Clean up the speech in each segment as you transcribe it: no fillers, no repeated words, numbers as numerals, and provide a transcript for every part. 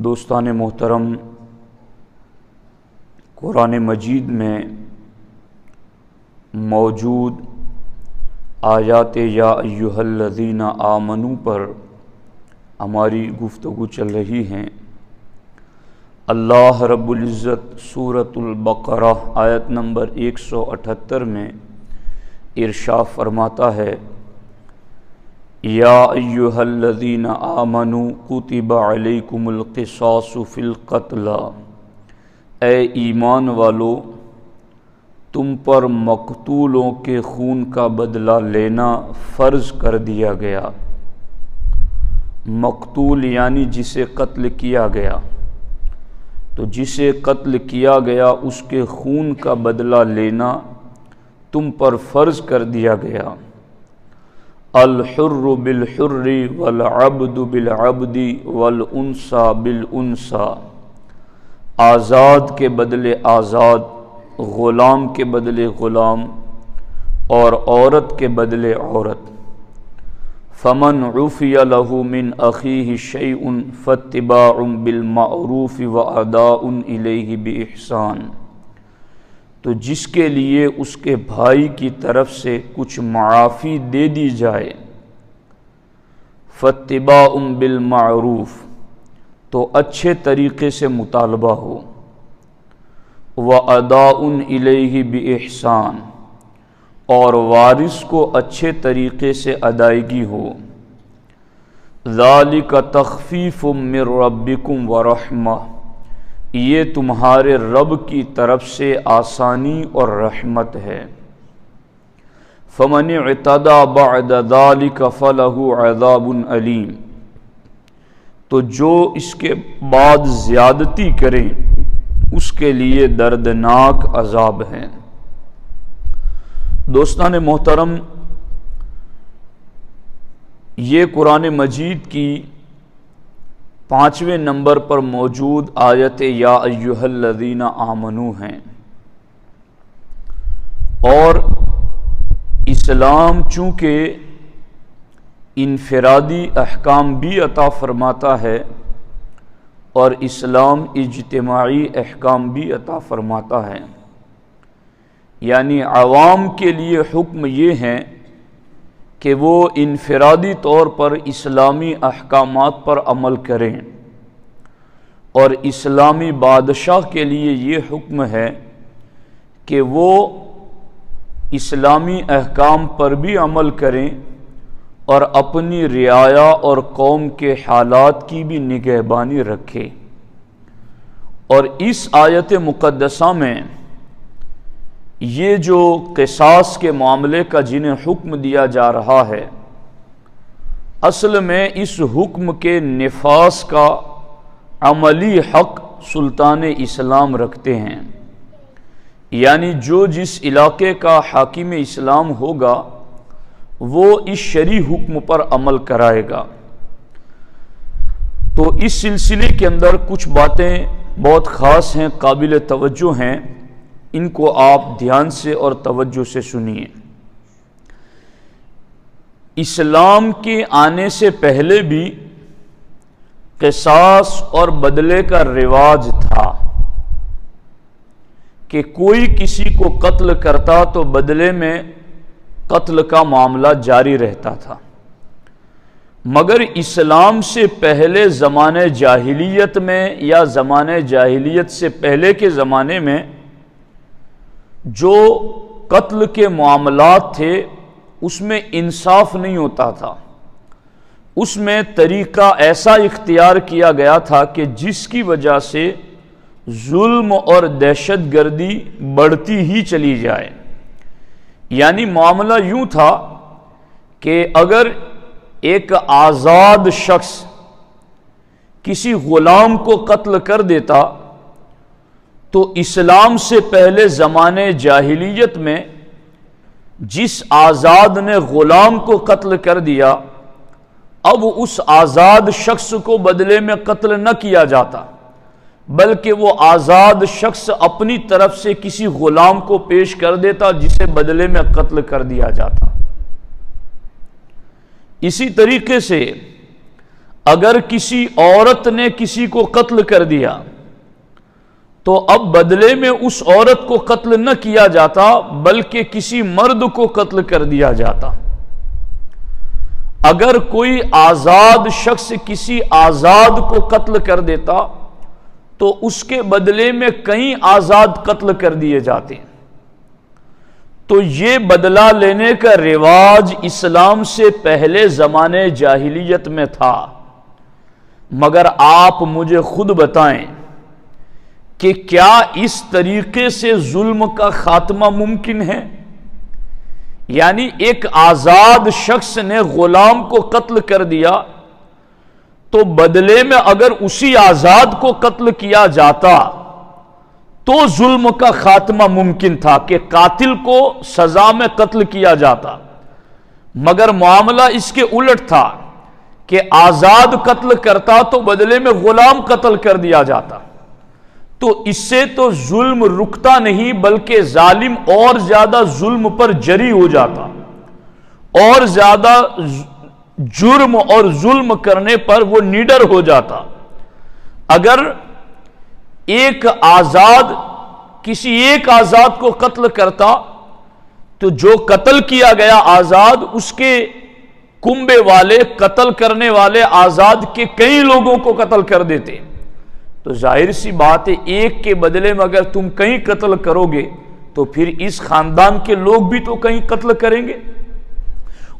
دوستان محترم، قرآن مجید میں موجود آیات یا ایھا الذین آمنوا پر ہماری گفتگو چل رہی ہیں۔ اللہ رب العزت سورۃ البقرہ آیت نمبر 178 میں ارشاد فرماتا ہے، یا ایھا الذین آمنوا کتب علیکم القصاص فی القتل، اے ایمان والو تم پر مقتولوں کے خون کا بدلہ لینا فرض کر دیا گیا۔ مقتول یعنی جسے قتل کیا گیا، تو جسے قتل کیا گیا اس کے خون کا بدلہ لینا تم پر فرض کر دیا گیا۔ الحر بالحر والعبد بالعبد والانثى بالانثى، آزاد کے بدلے آزاد، غلام کے بدلے غلام، اور عورت کے بدلے عورت۔ فمن عفی لہ من اخیہ شیء فاتباع بالمعروف واداء الیہ باحسان، تو جس کے لیے اس کے بھائی کی طرف سے کچھ معافی دے دی جائے، فاتباع بالمعروف، تو اچھے طریقے سے مطالبہ ہو، واداء الیہ باحسان، اور وارث کو اچھے طریقے سے ادائیگی ہو۔ ذالک تخفیف من ربکم ورحمہ، یہ تمہارے رب کی طرف سے آسانی اور رحمت ہے۔ فمن اعتدی بعد ذالک فلہ عذاب علیم، تو جو اس کے بعد زیادتی کریں اس کے لیے دردناک عذاب ہے۔ دوستان محترم، یہ قرآن مجید کی 5ویں نمبر پر موجود آیت یا ایھا الذین آمنوا ہیں، اور اسلام چونکہ انفرادی احکام بھی عطا فرماتا ہے اور اسلام اجتماعی احکام بھی عطا فرماتا ہے، یعنی عوام کے لیے حکم یہ ہے کہ وہ انفرادی طور پر اسلامی احکامات پر عمل کریں، اور اسلامی بادشاہ کے لیے یہ حکم ہے کہ وہ اسلامی احکام پر بھی عمل کریں اور اپنی رعایا اور قوم کے حالات کی بھی نگہبانی رکھے۔ اور اس آیت مقدسہ میں یہ جو قصاص کے معاملے کا جنہیں حکم دیا جا رہا ہے، اصل میں اس حکم کے نفاذ کا عملی حق سلطان اسلام رکھتے ہیں، یعنی جو جس علاقے کا حاکم اسلام ہوگا وہ اس شرعی حکم پر عمل کرائے گا۔ تو اس سلسلے کے اندر کچھ باتیں بہت خاص ہیں، قابل توجہ ہیں، ان کو آپ دھیان سے اور توجہ سے سنیے۔ اسلام کے آنے سے پہلے بھی قصاص اور بدلے کا رواج تھا کہ کوئی کسی کو قتل کرتا تو بدلے میں قتل کا معاملہ جاری رہتا تھا، مگر اسلام سے پہلے زمانے جاہلیت میں یا زمانے جاہلیت سے پہلے کے زمانے میں جو قتل کے معاملات تھے اس میں انصاف نہیں ہوتا تھا، اس میں طریقہ ایسا اختیار کیا گیا تھا کہ جس کی وجہ سے ظلم اور دہشت گردی بڑھتی ہی چلی جائے۔ یعنی معاملہ یوں تھا کہ اگر ایک آزاد شخص کسی غلام کو قتل کر دیتا تو اسلام سے پہلے زمانے جاہلیت میں جس آزاد نے غلام کو قتل کر دیا، اب اس آزاد شخص کو بدلے میں قتل نہ کیا جاتا، بلکہ وہ آزاد شخص اپنی طرف سے کسی غلام کو پیش کر دیتا جسے بدلے میں قتل کر دیا جاتا۔ اسی طریقے سے اگر کسی عورت نے کسی کو قتل کر دیا تو اب بدلے میں اس عورت کو قتل نہ کیا جاتا بلکہ کسی مرد کو قتل کر دیا جاتا۔ اگر کوئی آزاد شخص کسی آزاد کو قتل کر دیتا تو اس کے بدلے میں کئی آزاد قتل کر دیے جاتے۔ تو یہ بدلہ لینے کا رواج اسلام سے پہلے زمانے جاہلیت میں تھا، مگر آپ مجھے خود بتائیں کہ کیا اس طریقے سے ظلم کا خاتمہ ممکن ہے؟ یعنی ایک آزاد شخص نے غلام کو قتل کر دیا تو بدلے میں اگر اسی آزاد کو قتل کیا جاتا تو ظلم کا خاتمہ ممکن تھا کہ قاتل کو سزا میں قتل کیا جاتا، مگر معاملہ اس کے الٹ تھا کہ آزاد قتل کرتا تو بدلے میں غلام قتل کر دیا جاتا۔ تو اس سے تو ظلم رکتا نہیں بلکہ ظالم اور زیادہ ظلم پر جری ہو جاتا، اور زیادہ جرم اور ظلم کرنے پر وہ نڈر ہو جاتا۔ اگر ایک آزاد کسی ایک آزاد کو قتل کرتا تو جو قتل کیا گیا آزاد اس کے کنبے والے قتل کرنے والے آزاد کے کئی لوگوں کو قتل کر دیتے۔ تو ظاہر سی بات ہے ایک کے بدلے میں اگر تم کہیں قتل کرو گے تو پھر اس خاندان کے لوگ بھی تو کہیں قتل کریں گے،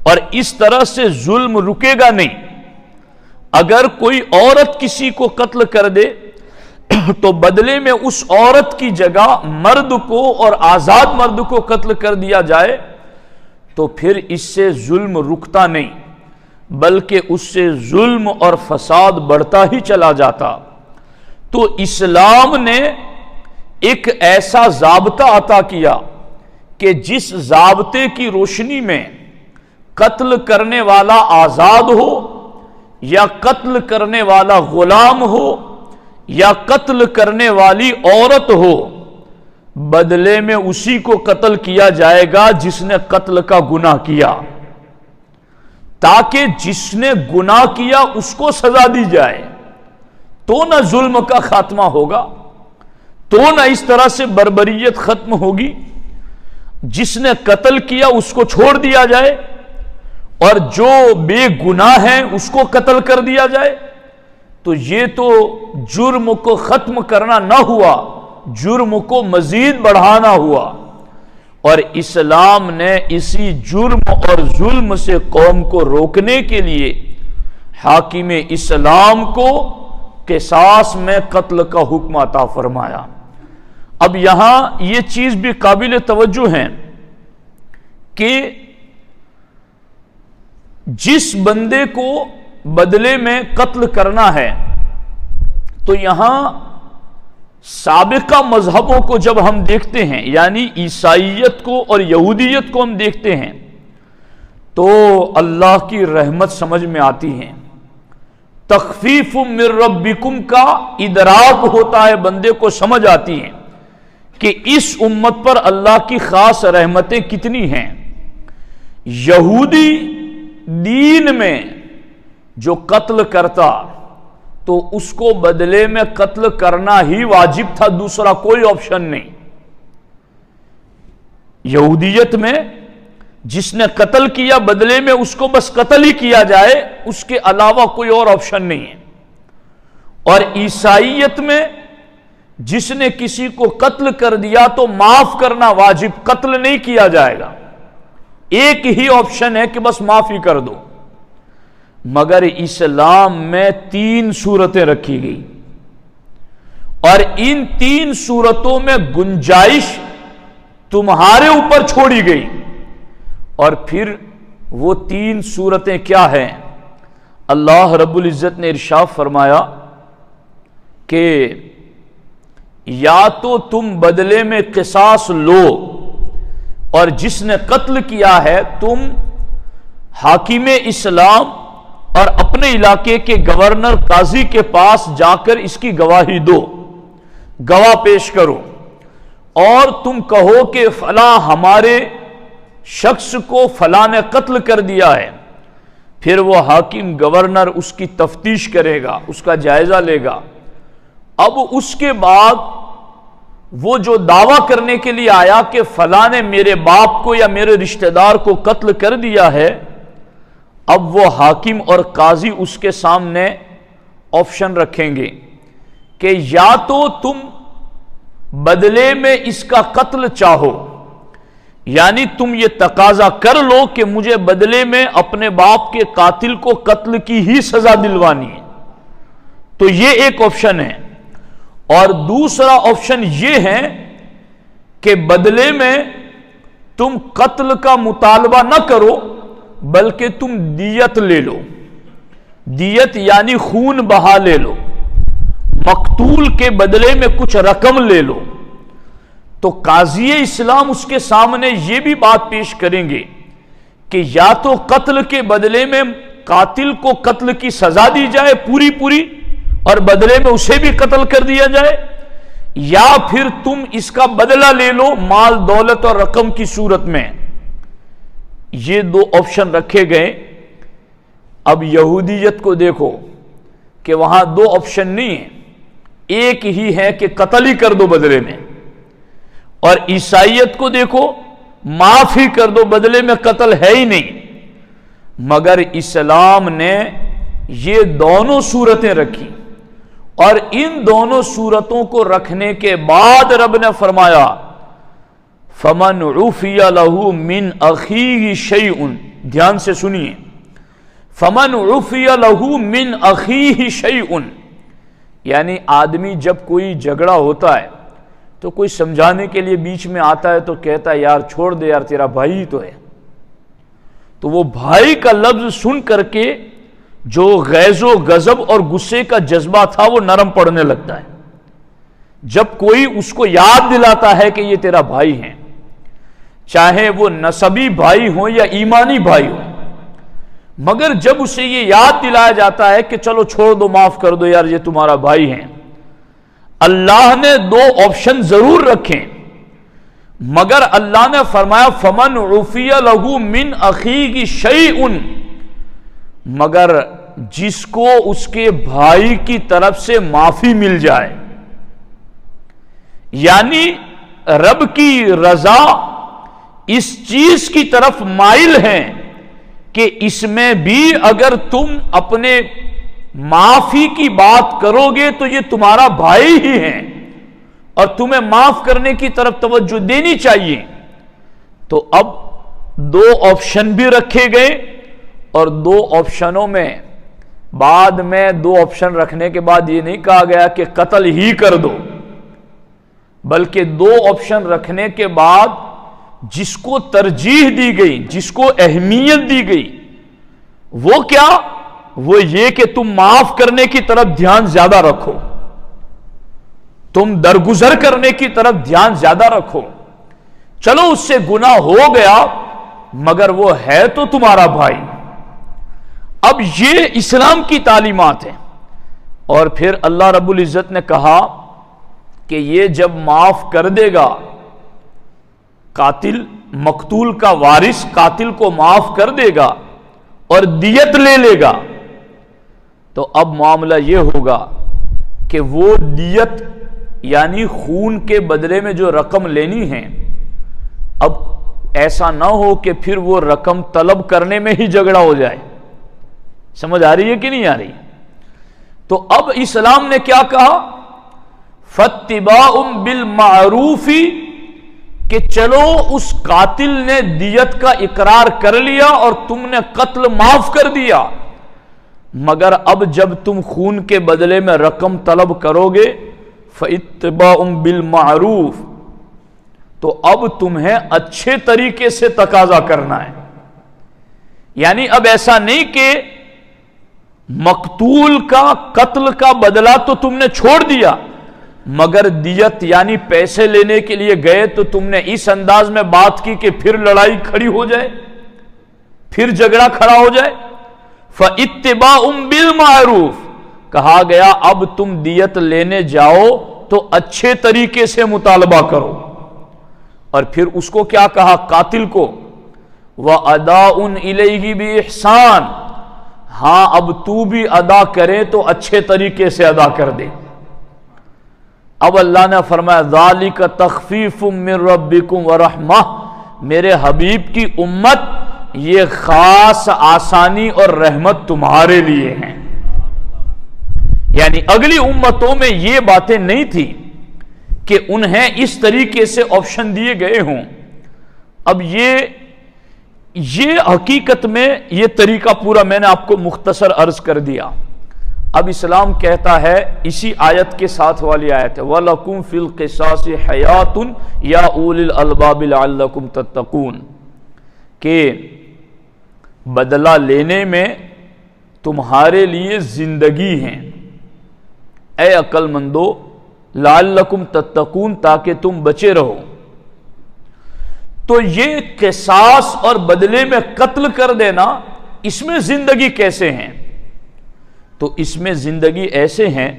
اور اس طرح سے ظلم رکے گا نہیں۔ اگر کوئی عورت کسی کو قتل کر دے تو بدلے میں اس عورت کی جگہ مرد کو اور آزاد مرد کو قتل کر دیا جائے تو پھر اس سے ظلم رکتا نہیں بلکہ اس سے ظلم اور فساد بڑھتا ہی چلا جاتا۔ تو اسلام نے ایک ایسا ضابطہ عطا کیا کہ جس ضابطے کی روشنی میں قتل کرنے والا آزاد ہو یا قتل کرنے والا غلام ہو یا قتل کرنے والی عورت ہو، بدلے میں اسی کو قتل کیا جائے گا جس نے قتل کا گناہ کیا، تاکہ جس نے گناہ کیا اس کو سزا دی جائے۔ تو نہ ظلم کا خاتمہ ہوگا، تو نہ اس طرح سے بربریت ختم ہوگی۔ جس نے قتل کیا اس کو چھوڑ دیا جائے اور جو بے گناہ ہے اس کو قتل کر دیا جائے، تو یہ تو جرم کو ختم کرنا نہ ہوا، جرم کو مزید بڑھانا ہوا۔ اور اسلام نے اسی جرم اور ظلم سے قوم کو روکنے کے لیے حاکم اسلام کو قصاص میں قتل کا حکم عطا فرمایا۔ اب یہاں یہ چیز بھی قابل توجہ ہے کہ جس بندے کو بدلے میں قتل کرنا ہے تو یہاں سابقہ مذہبوں کو جب ہم دیکھتے ہیں، یعنی عیسائیت کو اور یہودیت کو ہم دیکھتے ہیں، تو اللہ کی رحمت سمجھ میں آتی ہے۔ تخفیف من ربکم کا ادراک ہوتا ہے، بندے کو سمجھ آتی ہے کہ اس امت پر اللہ کی خاص رحمتیں کتنی ہیں۔ یہودی دین میں جو قتل کرتا تو اس کو بدلے میں قتل کرنا ہی واجب تھا، دوسرا کوئی آپشن نہیں۔ یہودیت میں جس نے قتل کیا بدلے میں اس کو بس قتل ہی کیا جائے، اس کے علاوہ کوئی اور آپشن نہیں ہے۔ اور عیسائیت میں جس نے کسی کو قتل کر دیا تو معاف کرنا واجب، قتل نہیں کیا جائے گا، ایک ہی آپشن ہے کہ بس معاف ہی کر دو۔ مگر اسلام میں 3 صورتیں رکھی گئی، اور ان 3 صورتوں میں گنجائش تمہارے اوپر چھوڑی گئی۔ اور پھر وہ 3 صورتیں کیا ہیں؟ اللہ رب العزت نے ارشاد فرمایا کہ یا تو تم بدلے میں قصاص لو، اور جس نے قتل کیا ہے تم حاکم اسلام اور اپنے علاقے کے گورنر قاضی کے پاس جا کر اس کی گواہی دو، گواہ پیش کرو، اور تم کہو کہ فلاں ہمارے شخص کو فلاں نے قتل کر دیا ہے۔ پھر وہ حاکم گورنر اس کی تفتیش کرے گا، اس کا جائزہ لے گا۔ اب اس کے بعد وہ جو دعویٰ کرنے کے لیے آیا کہ فلاں نے میرے باپ کو یا میرے رشتہ دار کو قتل کر دیا ہے، اب وہ حاکم اور قاضی اس کے سامنے آپشن رکھیں گے کہ یا تو تم بدلے میں اس کا قتل چاہو، یعنی تم یہ تقاضا کر لو کہ مجھے بدلے میں اپنے باپ کے قاتل کو قتل کی ہی سزا دلوانی ہے، تو یہ ایک آپشن ہے۔ اور دوسرا آپشن یہ ہے کہ بدلے میں تم قتل کا مطالبہ نہ کرو بلکہ تم دیت لے لو، دیت یعنی خون بہا لے لو، مقتول کے بدلے میں کچھ رقم لے لو۔ تو قاضی اسلام اس کے سامنے یہ بھی بات پیش کریں گے کہ یا تو قتل کے بدلے میں قاتل کو قتل کی سزا دی جائے پوری اور بدلے میں اسے بھی قتل کر دیا جائے، یا پھر تم اس کا بدلہ لے لو مال دولت اور رقم کی صورت میں۔ یہ دو آپشن رکھے گئے۔ اب یہودیت کو دیکھو کہ وہاں دو آپشن نہیں ہیں، ایک ہی ہے کہ قتل ہی کر دو بدلے میں، اور عیسائیت کو دیکھو معاف ہی کر دو، بدلے میں قتل ہے ہی نہیں۔ مگر اسلام نے یہ دونوں صورتیں رکھی، اور ان دونوں صورتوں کو رکھنے کے بعد رب نے فرمایا فَمَنْ عُفِيَ لَهُ مِنْ أَخِيهِ شَيْءٌ، دھیان سے سنیے، فَمَنْ عُفِيَ لَهُ مِنْ أَخِيهِ شَيْءٌ، یعنی آدمی جب کوئی جھگڑا ہوتا ہے تو کوئی سمجھانے کے لیے بیچ میں آتا ہے تو کہتا ہے یار چھوڑ دے یار، تیرا بھائی تو ہے، تو وہ بھائی کا لفظ سن کر کے جو غیظ و غضب اور غصے کا جذبہ تھا وہ نرم پڑنے لگتا ہے جب کوئی اس کو یاد دلاتا ہے کہ یہ تیرا بھائی ہیں، چاہے وہ نسبی بھائی ہوں یا ایمانی بھائی ہوں۔ مگر جب اسے یہ یاد دلایا جاتا ہے کہ چلو چھوڑ دو، معاف کر دو یار، یہ تمہارا بھائی ہیں۔ اللہ نے دو آپشن ضرور رکھیں، مگر اللہ نے فرمایا فَمَنْ عُفِيَ لَهُ مِنْ أَخِيهِ شَيْءٌ، مگر جس کو اس کے بھائی کی طرف سے معافی مل جائے، یعنی رب کی رضا اس چیز کی طرف مائل ہے کہ اس میں بھی اگر تم اپنے معافی کی بات کرو گے تو یہ تمہارا بھائی ہی ہے اور تمہیں معاف کرنے کی طرف توجہ دینی چاہیے۔ تو اب دو آپشن بھی رکھے گئے، اور دو آپشنوں میں بعد میں دو آپشن رکھنے کے بعد یہ نہیں کہا گیا کہ قتل ہی کر دو، بلکہ دو آپشن رکھنے کے بعد جس کو ترجیح دی گئی، جس کو اہمیت دی گئی، وہ کیا؟ وہ یہ کہ تم معاف کرنے کی طرف دھیان زیادہ رکھو، تم درگزر کرنے کی طرف دھیان زیادہ رکھو۔ چلو اس سے گناہ ہو گیا مگر وہ ہے تو تمہارا بھائی۔ اب یہ اسلام کی تعلیمات ہیں۔ اور پھر اللہ رب العزت نے کہا کہ یہ جب معاف کر دے گا قاتل، مقتول کا وارث قاتل کو معاف کر دے گا اور دیت لے لے گا، تو اب معاملہ یہ ہوگا کہ وہ دیت یعنی خون کے بدلے میں جو رقم لینی ہے، اب ایسا نہ ہو کہ پھر وہ رقم طلب کرنے میں ہی جھگڑا ہو جائے۔ سمجھ آ رہی ہے کہ نہیں آ رہی؟ تو اب اسلام نے کیا کہا؟ فَاتِّبَاعٌ بِالْمَعْرُوفِ، کہ چلو اس قاتل نے دیت کا اقرار کر لیا اور تم نے قتل معاف کر دیا، مگر اب جب تم خون کے بدلے میں رقم طلب کرو گے فَاتِّبَاعٌ بِالْمَعْرُوفِ، تو اب تمہیں اچھے طریقے سے تقاضا کرنا ہے۔ یعنی اب ایسا نہیں کہ مقتول کا قتل کا بدلہ تو تم نے چھوڑ دیا، مگر دیت یعنی پیسے لینے کے لیے گئے تو تم نے اس انداز میں بات کی کہ پھر لڑائی کھڑی ہو جائے، پھر جھگڑا کھڑا ہو جائے۔ فَاتِّبَاعٌ بِالْمَعْرُوفِ، کہا گیا اب تم دیت لینے جاؤ تو اچھے طریقے سے مطالبہ کرو۔ اور پھر اس کو کیا کہا؟ قاتل کو وَأَدَاءٌ إِلَيْهِ بِإِحْسَانٍ، ہاں اب تو بھی ادا کرے تو اچھے طریقے سے ادا کر دے۔ اب اللہ نے فرمایا ذالک تخفیف من ربکم ورحمہ، میرے حبیب کی امت یہ خاص آسانی اور رحمت تمہارے لیے ہیں۔ یعنی اگلی امتوں میں یہ باتیں نہیں تھی کہ انہیں اس طریقے سے آپشن دیے گئے ہوں۔ اب یہ حقیقت میں یہ طریقہ پورا میں نے آپ کو مختصر عرض کر دیا۔ اب اسلام کہتا ہے اسی آیت کے ساتھ والی آیت ہے وَلَكُمْ فِي الْقِصَاصِ حَيَاتٌ يَا أُولِي الْأَلْبَابِ لَعَلَّكُمْ تَتَّقُونَ، کہ بدلہ لینے میں تمہارے لیے زندگی ہے، اے عقل مندو، لعلکم تتقون، تاکہ تم بچے رہو۔ تو یہ قصاص اور بدلے میں قتل کر دینا، اس میں زندگی کیسے ہیں؟ تو اس میں زندگی ایسے ہیں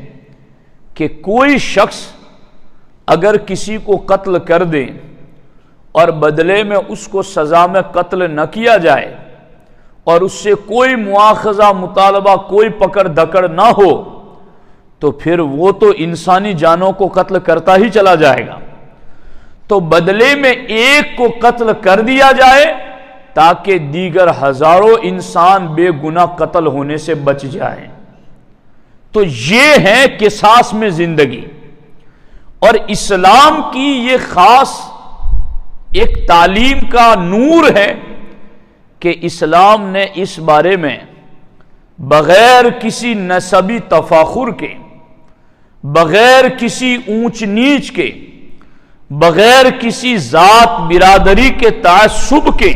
کہ کوئی شخص اگر کسی کو قتل کر دے اور بدلے میں اس کو سزا میں قتل نہ کیا جائے اور اس سے کوئی مواخذہ مطالبہ کوئی پکڑ دھکڑ نہ ہو تو پھر وہ تو انسانی جانوں کو قتل کرتا ہی چلا جائے گا۔ تو بدلے میں ایک کو قتل کر دیا جائے تاکہ دیگر ہزاروں انسان بے گناہ قتل ہونے سے بچ جائیں۔ تو یہ ہے قصاص میں زندگی، اور اسلام کی یہ خاص ایک تعلیم کا نور ہے کہ اسلام نے اس بارے میں بغیر کسی نسبی تفاخر کے، بغیر کسی اونچ نیچ کے، بغیر کسی ذات برادری کے تعصب کے،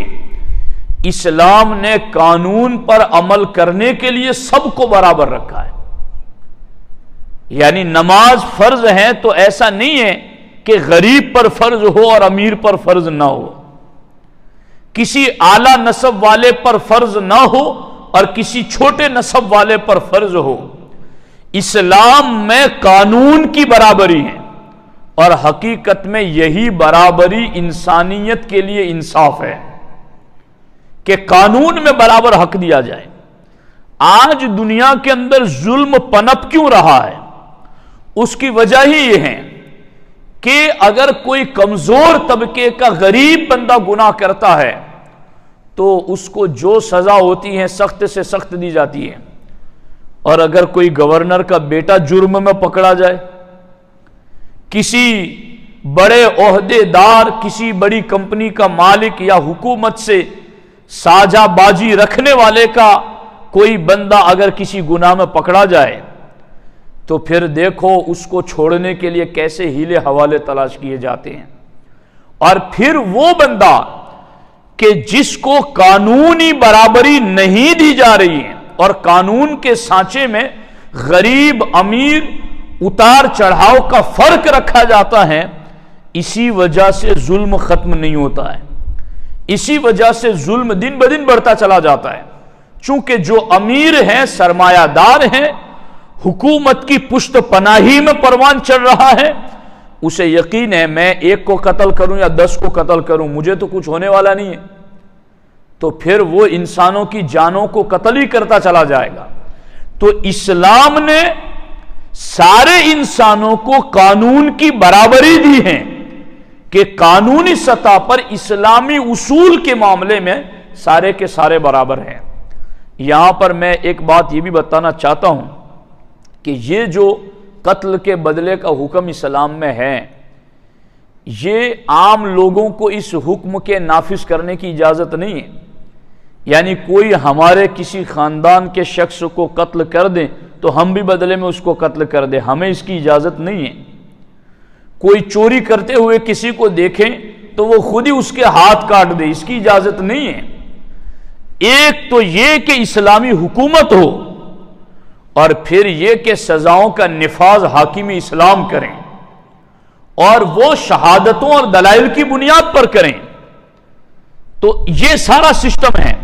اسلام نے قانون پر عمل کرنے کے لیے سب کو برابر رکھا ہے۔ یعنی نماز فرض ہے تو ایسا نہیں ہے کہ غریب پر فرض ہو اور امیر پر فرض نہ ہو، کسی اعلیٰ نسب والے پر فرض نہ ہو اور کسی چھوٹے نسب والے پر فرض ہو۔ اسلام میں قانون کی برابری ہے، اور حقیقت میں یہی برابری انسانیت کے لیے انصاف ہے کہ قانون میں برابر حق دیا جائے۔ آج دنیا کے اندر ظلم پنپ کیوں رہا ہے؟ اس کی وجہ ہی یہ ہے کہ اگر کوئی کمزور طبقے کا غریب بندہ گناہ کرتا ہے تو اس کو جو سزا ہوتی ہے سخت سے سخت دی جاتی ہے، اور اگر کوئی گورنر کا بیٹا جرم میں پکڑا جائے، کسی بڑے عہدے دار، کسی بڑی کمپنی کا مالک یا حکومت سے ساجہ بازی رکھنے والے کا کوئی بندہ اگر کسی گناہ میں پکڑا جائے تو پھر دیکھو اس کو چھوڑنے کے لیے کیسے ہیلے حوالے تلاش کیے جاتے ہیں۔ اور پھر وہ بندہ کہ جس کو قانونی برابری نہیں دی جا رہی ہے اور قانون کے سانچے میں غریب امیر اتار چڑھاؤ کا فرق رکھا جاتا ہے، اسی وجہ سے ظلم ختم نہیں ہوتا ہے، اسی وجہ سے ظلم دن بدن بڑھتا چلا جاتا ہے۔ چونکہ جو امیر ہیں، سرمایہ دار ہیں، حکومت کی پشت پناہی میں پروان چڑھ رہا ہے، اسے یقین ہے میں ایک کو قتل کروں یا 10 کو قتل کروں مجھے تو کچھ ہونے والا نہیں ہے، تو پھر وہ انسانوں کی جانوں کو قتل ہی کرتا چلا جائے گا۔ تو اسلام نے سارے انسانوں کو قانون کی برابری دی ہے کہ قانونی سطح پر اسلامی اصول کے معاملے میں سارے کے سارے برابر ہیں۔ یہاں پر میں ایک بات یہ بھی بتانا چاہتا ہوں کہ یہ جو قتل کے بدلے کا حکم اسلام میں ہے، یہ عام لوگوں کو اس حکم کے نافذ کرنے کی اجازت نہیں ہے۔ یعنی کوئی ہمارے کسی خاندان کے شخص کو قتل کر دیں تو ہم بھی بدلے میں اس کو قتل کر دیں، ہمیں اس کی اجازت نہیں ہے۔ کوئی چوری کرتے ہوئے کسی کو دیکھیں تو وہ خود ہی اس کے ہاتھ کاٹ دے، اس کی اجازت نہیں ہے۔ ایک تو یہ کہ اسلامی حکومت ہو، اور پھر یہ کہ سزاؤں کا نفاذ حاکم اسلام کریں، اور وہ شہادتوں اور دلائل کی بنیاد پر کریں۔ تو یہ سارا سسٹم ہے۔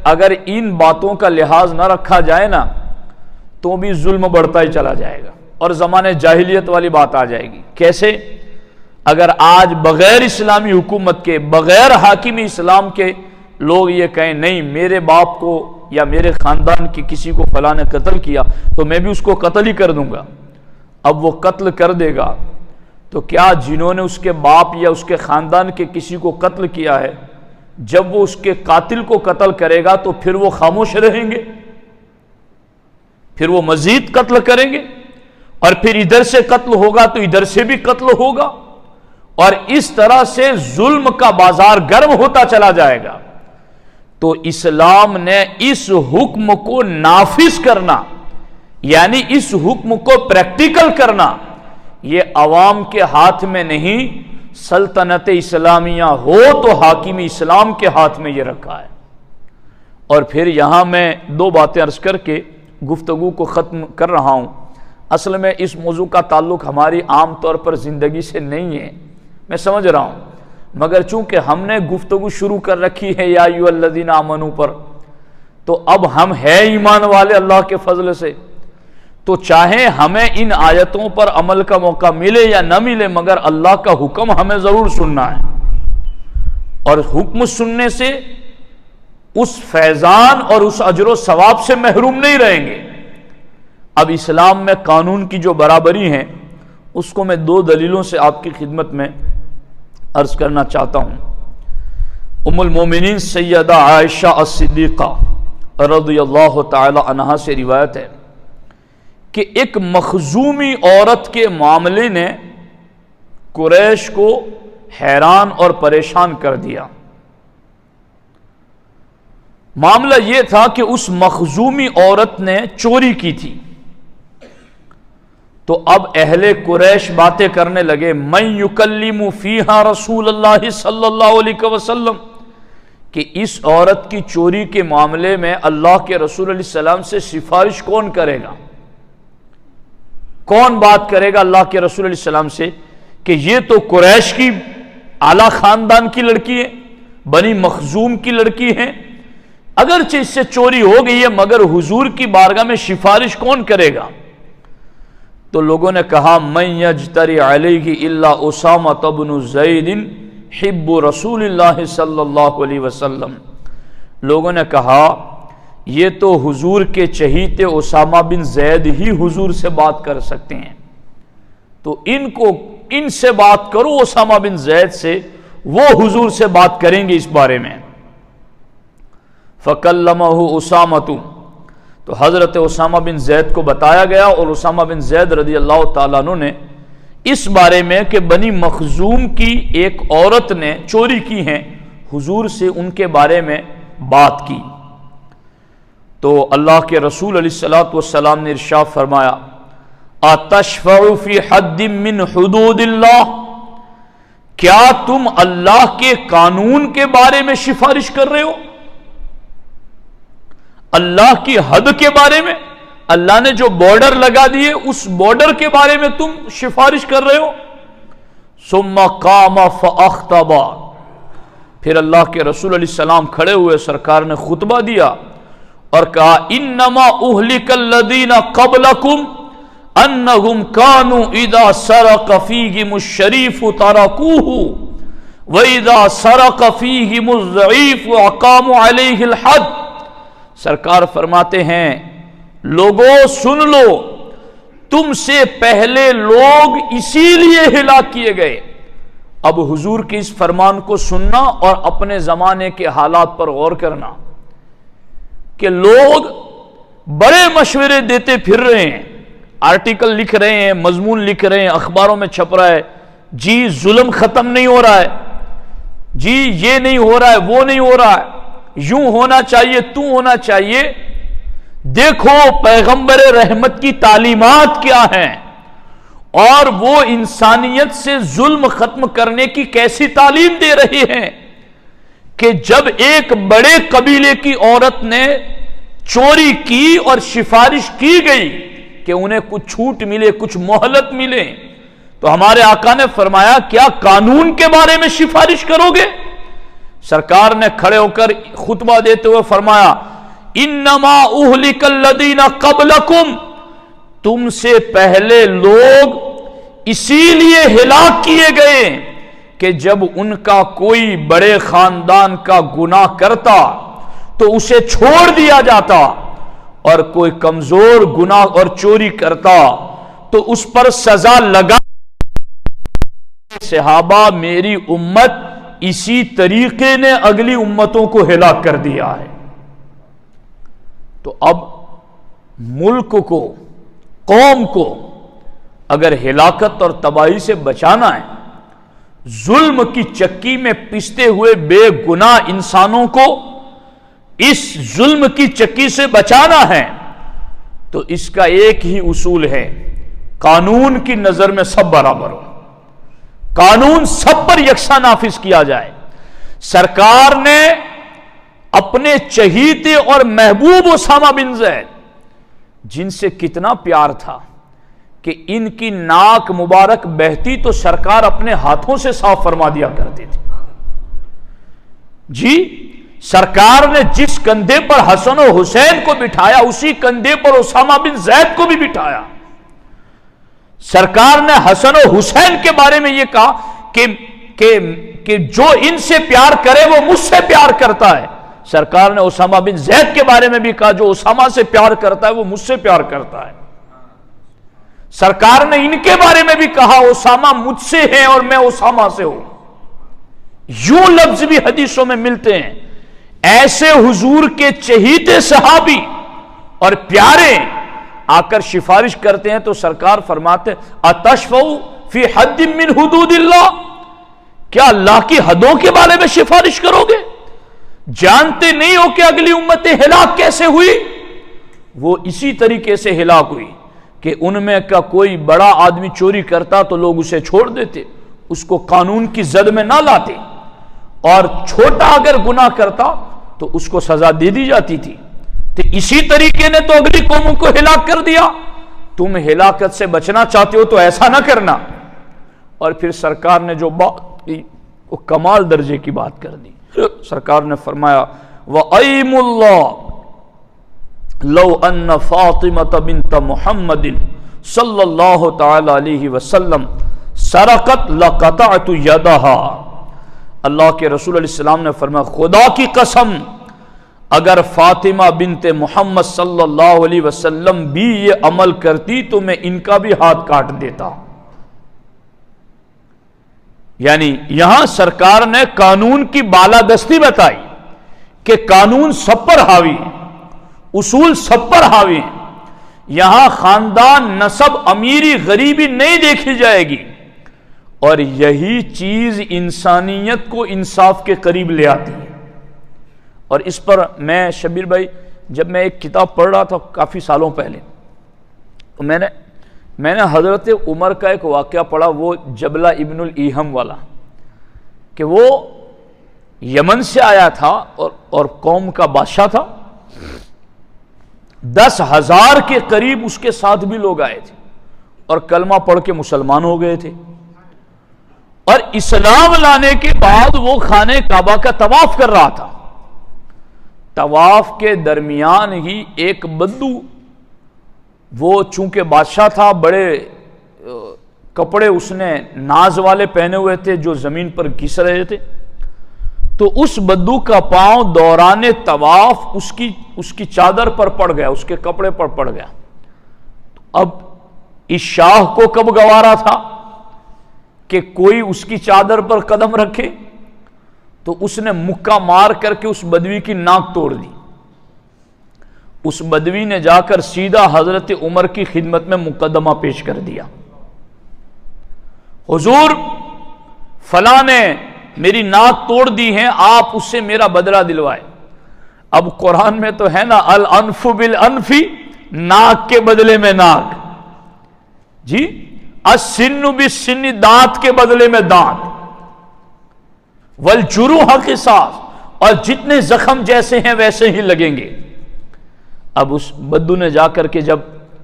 اگر ان باتوں کا لحاظ نہ رکھا جائے نا تو بھی ظلم بڑھتا ہی چلا جائے گا اور زمانے جاہلیت والی بات آ جائے گی۔ کیسے؟ اگر آج بغیر اسلامی حکومت کے، بغیر حاکم اسلام کے لوگ یہ کہیں نہیں میرے باپ کو یا میرے خاندان کے کسی کو فلاں نے قتل کیا تو میں بھی اس کو قتل ہی کر دوں گا۔ اب وہ قتل کر دے گا تو کیا جنہوں نے اس کے باپ یا اس کے خاندان کے کسی کو قتل کیا ہے، جب وہ اس کے قاتل کو قتل کرے گا تو پھر وہ خاموش رہیں گے؟ پھر وہ مزید قتل کریں گے، اور پھر ادھر سے قتل ہوگا تو ادھر سے بھی قتل ہوگا، اور اس طرح سے ظلم کا بازار گرم ہوتا چلا جائے گا۔ تو اسلام نے اس حکم کو نافذ کرنا، یعنی اس حکم کو پریکٹیکل کرنا، یہ عوام کے ہاتھ میں نہیں، سلطنت اسلامیہ ہو تو حاکم اسلام کے ہاتھ میں یہ رکھا ہے۔ اور پھر یہاں میں دو باتیں عرض کر کے گفتگو کو ختم کر رہا ہوں۔ اصل میں اس موضوع کا تعلق ہماری عام طور پر زندگی سے نہیں ہے، میں سمجھ رہا ہوں، مگر چونکہ ہم نے گفتگو شروع کر رکھی ہے یا ایھا الذین آمنوا پر، تو اب ہم ہیں ایمان والے اللہ کے فضل سے، تو چاہے ہمیں ان آیتوں پر عمل کا موقع ملے یا نہ ملے، مگر اللہ کا حکم ہمیں ضرور سننا ہے، اور حکم سننے سے اس فیضان اور اس اجر و ثواب سے محروم نہیں رہیں گے۔ اب اسلام میں قانون کی جو برابری ہے اس کو میں دو دلیلوں سے آپ کی خدمت میں عرض کرنا چاہتا ہوں۔ ام المومنین سیدہ عائشہ الصدیقہ رضی اللہ تعالی عنہا سے روایت ہے کہ ایک مخزومی عورت کے معاملے نے قریش کو حیران اور پریشان کر دیا۔ معاملہ یہ تھا کہ اس مخزومی عورت نے چوری کی تھی، تو اب اہل قریش باتیں کرنے لگے، من یکلم فیہا رسول اللہ صلی اللہ علیہ وسلم، کہ اس عورت کی چوری کے معاملے میں اللہ کے رسول علیہ السلام سے سفارش کون کرے گا، کون بات کرے گا اللہ کے رسول علیہ السلام سے کہ یہ تو قریش کی اعلیٰ خاندان کی لڑکی ہے، بنی مخزوم کی لڑکی ہے، اگرچہ اس سے چوری ہو گئی ہے مگر حضور کی بارگاہ میں سفارش کون کرے گا؟ تو لوگوں نے کہا من یجتری علیہ الا اسامہ بن زید حب رسول اللہ صلی اللہ علیہ وسلم، لوگوں نے کہا یہ تو حضور کے چہیتے اسامہ بن زید ہی حضور سے بات کر سکتے ہیں، تو ان سے بات کرو اسامہ بن زید سے، وہ حضور سے بات کریں گے اس بارے میں۔ فکلمہ اسامہ، تو حضرت اسامہ بن زید کو بتایا گیا، اور اسامہ بن زید رضی اللہ تعالیٰ عنہ نے اس بارے میں کہ بنی مخزوم کی ایک عورت نے چوری کی ہے، حضور سے ان کے بارے میں بات کی۔ تو اللہ کے رسول علیہ الصلوۃ والسلام نے ارشاد فرمایا، اتشفع فی حد من حدود اللہ، کیا تم اللہ کے قانون کے بارے میں سفارش کر رہے ہو؟ اللہ کی حد کے بارے میں، اللہ نے جو بارڈر لگا دیے اس بارڈر کے بارے میں تم سفارش کر رہے ہو؟ ثم قام فاخطب، پھر اللہ کے رسول علیہ السلام کھڑے ہوئے، سرکار نے خطبہ دیا اور کہا انما اہلک الذین قبلکم انہم کانوا اذا سرق فیہم الشریف ترکوہ واذا سرق فیہم الضعیف اقاموا علیہ الحد۔ سرکار فرماتے ہیں لوگوں سن لو، تم سے پہلے لوگ اسی لیے ہلاک کیے گئے۔ اب حضور کے اس فرمان کو سننا اور اپنے زمانے کے حالات پر غور کرنا کہ لوگ بڑے مشورے دیتے پھر رہے ہیں، آرٹیکل لکھ رہے ہیں، مضمون لکھ رہے ہیں، اخباروں میں چھپ رہا ہے، جی ظلم ختم نہیں ہو رہا ہے، جی یہ نہیں ہو رہا ہے، وہ نہیں ہو رہا ہے، یوں ہونا چاہیے، توں ہونا چاہیے۔ دیکھو پیغمبر رحمت کی تعلیمات کیا ہیں، اور وہ انسانیت سے ظلم ختم کرنے کی کیسی تعلیم دے رہی ہیں کہ جب ایک بڑے قبیلے کی عورت نے چوری کی اور سفارش کی گئی کہ انہیں کچھ چھوٹ ملے، کچھ مہلت ملے، تو ہمارے آقا نے فرمایا کیا قانون کے بارے میں سفارش کرو گے؟ سرکار نے کھڑے ہو کر خطبہ دیتے ہوئے فرمایا انما اہلک الذین قبلکم، تم سے پہلے لوگ اسی لیے ہلاک کیے گئے کہ جب ان کا کوئی بڑے خاندان کا گناہ کرتا تو اسے چھوڑ دیا جاتا، اور کوئی کمزور گناہ اور چوری کرتا تو اس پر سزا لگا۔ صحابہ میری امت اسی طریقے نے اگلی امتوں کو ہلاک کر دیا ہے۔ تو اب ملک کو، قوم کو اگر ہلاکت اور تباہی سے بچانا ہے، ظلم کی چکی میں پستے ہوئے بے گناہ انسانوں کو اس ظلم کی چکی سے بچانا ہے، تو اس کا ایک ہی اصول ہے، قانون کی نظر میں سب برابر ہو، قانون سب پر یکساں نافذ کیا جائے۔ سرکار نے اپنے چہیتے اور محبوب اسامہ بن زید، جن سے کتنا پیار تھا کہ ان کی ناک مبارک بہتی تو سرکار اپنے ہاتھوں سے صاف فرما دیا کرتے تھے۔ جی، سرکار نے جس کندھے پر حسن و حسین کو بٹھایا، اسی کندھے پر اسامہ بن زید کو بھی بٹھایا۔ سرکار نے حسن و حسین کے بارے میں یہ کہا کہ جو ان سے پیار کرے وہ مجھ سے پیار کرتا ہے۔ سرکار نے اسامہ بن زید کے بارے میں بھی کہا جو اسامہ سے پیار کرتا ہے وہ مجھ سے پیار کرتا ہے۔ سرکار نے ان کے بارے میں بھی کہا اسامہ مجھ سے ہے اور میں اسامہ سے ہوں۔ یوں لفظ بھی حدیثوں میں ملتے ہیں۔ ایسے حضور کے چہیتے صحابی اور پیارے آ کر سفارش کرتے ہیں تو سرکار فرماتے اتشفعوا فی حد من حدود اللہ، کیا اللہ کی حدوں کے بارے میں سفارش کرو گے؟ جانتے نہیں ہو کہ اگلی امتیں ہلاک کیسے ہوئی؟ وہ اسی طریقے سے ہلاک ہوئی کہ ان میں کا کوئی بڑا آدمی چوری کرتا تو لوگ اسے چھوڑ دیتے، اس کو قانون کی زد میں نہ لاتے، اور چھوٹا اگر گناہ کرتا تو اس کو سزا دے دی جاتی تھی۔ تو اسی طریقے نے تو اگلی قوموں کو ہلاک کر دیا۔ تم ہلاکت سے بچنا چاہتے ہو تو ایسا نہ کرنا۔ اور پھر سرکار نے جو بات کی وہ کمال درجے کی بات کر دی۔ سرکار نے فرمایا وَأَيْمُ اللَّهِ لَوْ أَنَّ فَاطِمَةَ بِنْتَ مُحَمَّدٍ صلی اللہ تعالی علیہ وسلم سرقت لَقَطَعْتُ يَدَهَا۔ اللہ کے رسول علیہ السلام نے فرمایا خدا کی قسم اگر فاطمہ بنت محمد صلی اللہ علیہ وسلم بھی یہ عمل کرتی تو میں ان کا بھی ہاتھ کاٹ دیتا۔ یعنی یہاں سرکار نے قانون کی بالادستی بتائی کہ قانون سب پر حاوی ہے، اصول سب پر حاوی ہیں۔ یہاں خاندان، نسب، امیری، غریبی نہیں دیکھی جائے گی، اور یہی چیز انسانیت کو انصاف کے قریب لے آتی ہے۔ اور اس پر میں شبیر بھائی جب میں ایک کتاب پڑھ رہا تھا کافی سالوں پہلے تو میں نے حضرت عمر کا ایک واقعہ پڑھا، وہ جبلہ ابن الایہم والا، کہ وہ یمن سے آیا تھا اور قوم کا بادشاہ تھا۔ 10,000 کے قریب اس کے ساتھ بھی لوگ آئے تھے اور کلمہ پڑھ کے مسلمان ہو گئے تھے، اور اسلام لانے کے بعد وہ خانہ کعبہ کا طواف کر رہا تھا۔ طواف کے درمیان ہی ایک بدو، وہ چونکہ بادشاہ تھا، بڑے کپڑے اس نے ناز والے پہنے ہوئے تھے جو زمین پر گھس رہے تھے، تو اس بدو کا پاؤں دوران طواف اس کی چادر پر پڑ گیا، اس کے کپڑے پر پڑ گیا۔ اب اس شاہ کو کب گوارا تھا کہ کوئی اس کی چادر پر قدم رکھے، تو اس نے مکہ مار کر کے اس بدوی کی ناک توڑ دی۔ اس بدوی نے جا کر سیدھا حضرت عمر کی خدمت میں مقدمہ پیش کر دیا، حضور فلاں نے میری ناک توڑ دی ہے، آپ اس سے میرا بدلہ دلوائے۔ اب قرآن میں تو ہے نا الانف بالانف، ناک کے بدلے میں ناک، جی السن بالسن، دانت کے بدلے میں دانت، والجروح قصاص، اور جتنے زخم جیسے ہیں ویسے ہی لگیں گے۔ اب اس بدو نے جا کر کے جب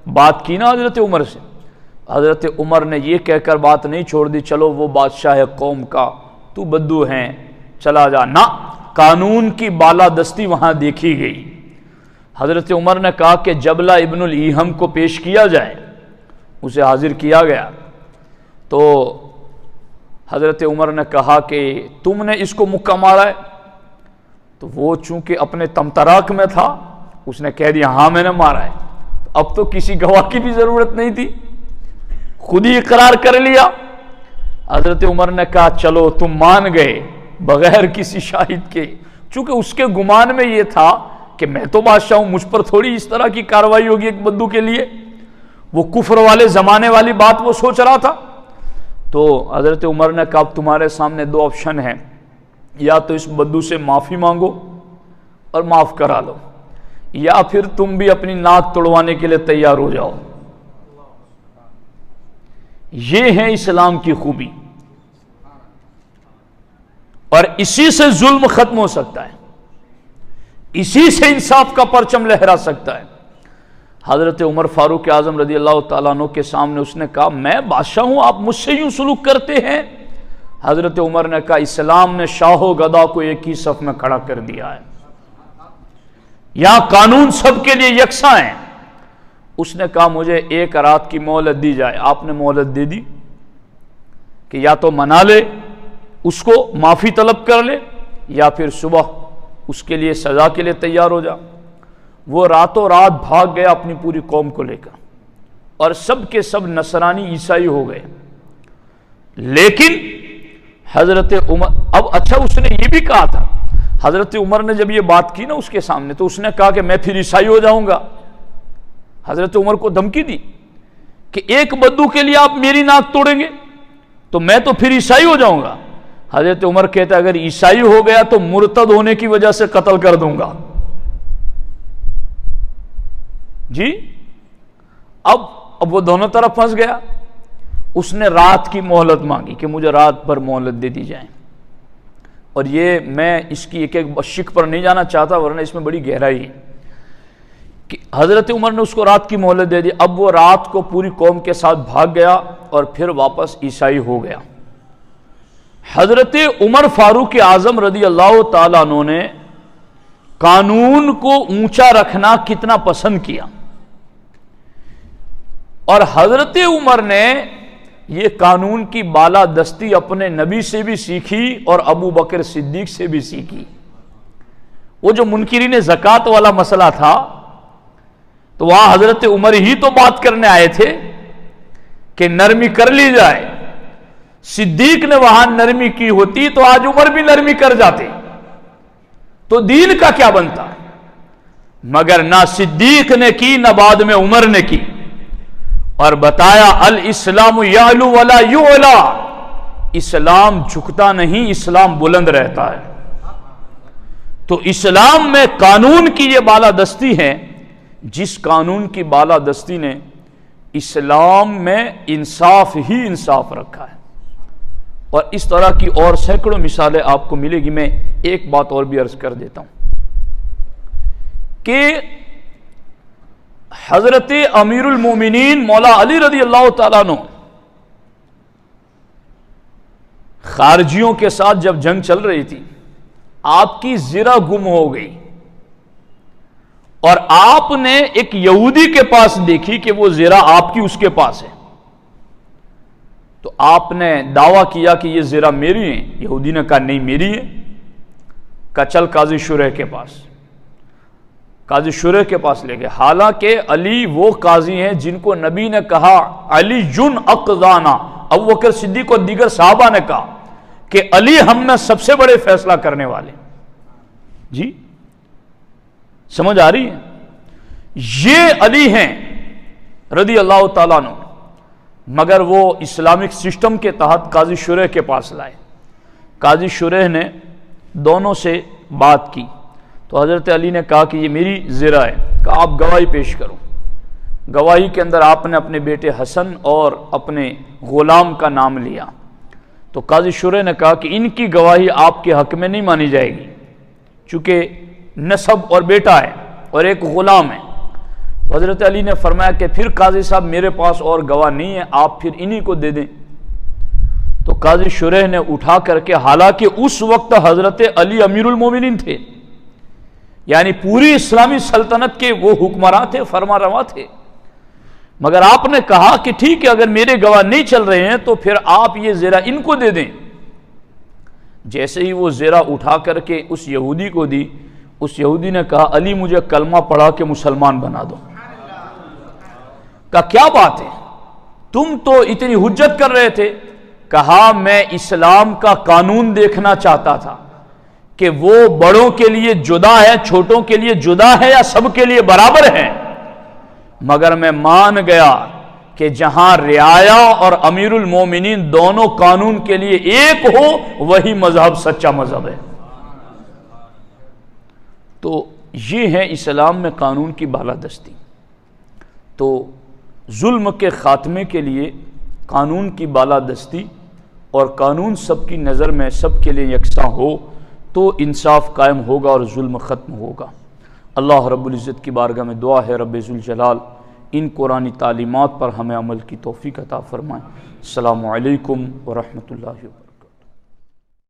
بات کی نا حضرت عمر سے، حضرت عمر نے یہ کہہ کر بات نہیں چھوڑ دی چلو وہ بادشاہ ہے قوم کا، تو بدو ہیں چلا جا، نہ، قانون کی بالادستی وہاں دیکھی گئی۔ حضرت عمر نے کہا کہ جبلہ ابن الایہم کو پیش کیا جائے، اسے حاضر کیا گیا۔ تو حضرت عمر نے کہا کہ تم نے اس کو مکہ مارا ہے؟ تو وہ چونکہ اپنے تمتراک میں تھا، اس نے کہہ دیا ہاں میں نے مارا ہے، اب تو کسی گواہ کی بھی ضرورت نہیں تھی، خود ہی اقرار کر لیا۔ حضرت عمر نے کہا چلو تم مان گئے بغیر کسی شاہد کے، چونکہ اس کے گمان میں یہ تھا کہ میں تو بادشاہ ہوں، مجھ پر تھوڑی اس طرح کی کاروائی ہوگی ایک بدو کے لیے، وہ کفر والے زمانے والی بات وہ سوچ رہا تھا۔ تو حضرت عمر نے کہا اب تمہارے سامنے دو آپشن ہیں، یا تو اس بدو سے معافی مانگو اور معاف کرا لو، یا پھر تم بھی اپنی ناک توڑوانے کے لیے تیار ہو جاؤ۔ یہ ہے اسلام کی خوبی، اور اسی سے ظلم ختم ہو سکتا ہے، اسی سے انصاف کا پرچم لہرا سکتا ہے۔ حضرت عمر فاروق اعظم رضی اللہ تعالیٰ عنہ کے سامنے اس نے کہا میں بادشاہ ہوں، آپ مجھ سے یوں سلوک کرتے ہیں؟ حضرت عمر نے کہا اسلام نے شاہ و گدا کو ایک ہی صف میں کھڑا کر دیا ہے، یہاں قانون سب کے لیے یکساں ہیں۔ اس نے کہا مجھے ایک رات کی مہلت دی جائے۔ آپ نے مہلت دے دی کہ یا تو منا لے، اس کو معافی طلب کر لے، یا پھر صبح اس کے لیے سزا کے لیے تیار ہو جا۔ وہ راتوں رات بھاگ گیا اپنی پوری قوم کو لے کر، اور سب کے سب نصرانی عیسائی ہو گئے۔ لیکن حضرت عمر، اب اچھا اس نے یہ بھی کہا تھا، حضرت عمر نے جب یہ بات کی نا اس کے سامنے، تو اس نے کہا کہ میں پھر عیسائی ہو جاؤں گا۔ حضرت عمر کو دھمکی دی کہ ایک بدو کے لیے آپ میری ناک توڑیں گے تو میں تو پھر عیسائی ہو جاؤں گا۔ حضرت عمر کہتا اگر عیسائی ہو گیا تو مرتد ہونے کی وجہ سے قتل کر دوں گا۔ جی اب وہ دونوں طرف پھنس گیا۔ اس نے رات کی مہلت مانگی کہ مجھے رات بھر مہلت دے دی جائے، اور یہ میں اس کی ایک شک پر نہیں جانا چاہتا ورنہ اس میں بڑی گہرائی ہے کہ حضرت عمر نے اس کو رات کی مہلت دے دی۔ اب وہ رات کو پوری قوم کے ساتھ بھاگ گیا اور پھر واپس عیسائی ہو گیا۔ حضرت عمر فاروق اعظم رضی اللہ تعالیٰ عنہ نے قانون کو اونچا رکھنا کتنا پسند کیا، اور حضرت عمر نے یہ قانون کی بالادستی اپنے نبی سے بھی سیکھی اور ابو بکر صدیق سے بھی سیکھی۔ وہ جو منکرین زکوٰۃ والا مسئلہ تھا تو وہاں حضرت عمر ہی تو بات کرنے آئے تھے کہ نرمی کر لی جائے۔ صدیق نے وہاں نرمی کی ہوتی تو آج عمر بھی نرمی کر جاتے، تو دین کا کیا بنتا؟ مگر نہ صدیق نے کی نہ بعد میں عمر نے کی، اور بتایا الاسلام یعلو ولا یعلا، اسلام جھکتا نہیں، اسلام بلند رہتا ہے۔ تو اسلام میں قانون کی یہ بالادستی ہے، جس قانون کی بالادستی نے اسلام میں انصاف ہی انصاف رکھا ہے۔ اور اس طرح کی اور سینکڑوں مثالیں آپ کو ملے گی۔ میں ایک بات اور بھی عرض کر دیتا ہوں کہ حضرت امیر المومنین مولا علی رضی اللہ تعالیٰ عنہ خارجیوں کے ساتھ جب جنگ چل رہی تھی، آپ کی زرہ گم ہو گئی، اور آپ نے ایک یہودی کے پاس دیکھی کہ وہ زرہ آپ کی اس کے پاس ہے، تو آپ نے دعویٰ کیا کہ یہ زرہ میری ہے۔ یہودی نے کہا نہیں میری ہے۔ کہا چل قاضی شرح کے پاس، قاضی شرح کے پاس لے گئے۔ حالانکہ علی وہ قاضی ہیں جن کو نبی نے کہا علی جن اقضانا، ابو بکر صدیق اور دیگر صحابہ نے کہا کہ علی ہم میں سب سے بڑے فیصلہ کرنے والے۔ جی سمجھ آ رہی ہے؟ یہ علی ہیں رضی اللہ تعالیٰ عنہ، مگر وہ اسلامک سسٹم کے تحت قاضی شرح کے پاس لائے۔ قاضی شرح نے دونوں سے بات کی تو حضرت علی نے کہا کہ یہ میری زرہ ہے۔ کہا آپ گواہی پیش کرو۔ گواہی کے اندر آپ نے اپنے بیٹے حسن اور اپنے غلام کا نام لیا۔ تو قاضی شرح نے کہا کہ ان کی گواہی آپ کے حق میں نہیں مانی جائے گی، چونکہ نسب اور بیٹا ہے اور ایک غلام ہے۔ تو حضرت علی نے فرمایا کہ پھر قاضی صاحب میرے پاس اور گواہ نہیں ہے، آپ پھر انہی کو دے دیں۔ تو قاضی شرح نے اٹھا کر کے، حالانکہ اس وقت حضرت علی امیر المومنین تھے، یعنی پوری اسلامی سلطنت کے وہ حکمراں تھے، فرما روا تھے، مگر آپ نے کہا کہ ٹھیک ہے اگر میرے گواہ نہیں چل رہے ہیں تو پھر آپ یہ زرہ ان کو دے دیں۔ جیسے ہی وہ زیرہ اٹھا کر کے اس یہودی کو دی، اس یہودی نے کہا علی مجھے کلمہ پڑھا کے مسلمان بنا دو۔ کہا کیا بات ہے، تم تو اتنی حجت کر رہے تھے۔ کہا میں اسلام کا قانون دیکھنا چاہتا تھا کہ وہ بڑوں کے لیے جدا ہے، چھوٹوں کے لیے جدا ہے یا سب کے لیے برابر ہے، مگر میں مان گیا کہ جہاں رعایا اور امیر المومنین دونوں قانون کے لیے ایک ہو وہی مذہب سچا مذہب ہے۔ تو یہ ہے اسلام میں قانون کی بالادستی۔ تو ظلم کے خاتمے کے لیے قانون کی بالادستی اور قانون سب کی نظر میں سب کے لیے یکساں ہو تو انصاف قائم ہوگا اور ظلم ختم ہوگا۔ اللہ رب العزت کی بارگاہ میں دعا ہے رب ذوالجلال ان قرآنی تعلیمات پر ہمیں عمل کی توفیق عطا فرمائیں۔ السلام علیکم ورحمۃ اللہ وبرکاتہ۔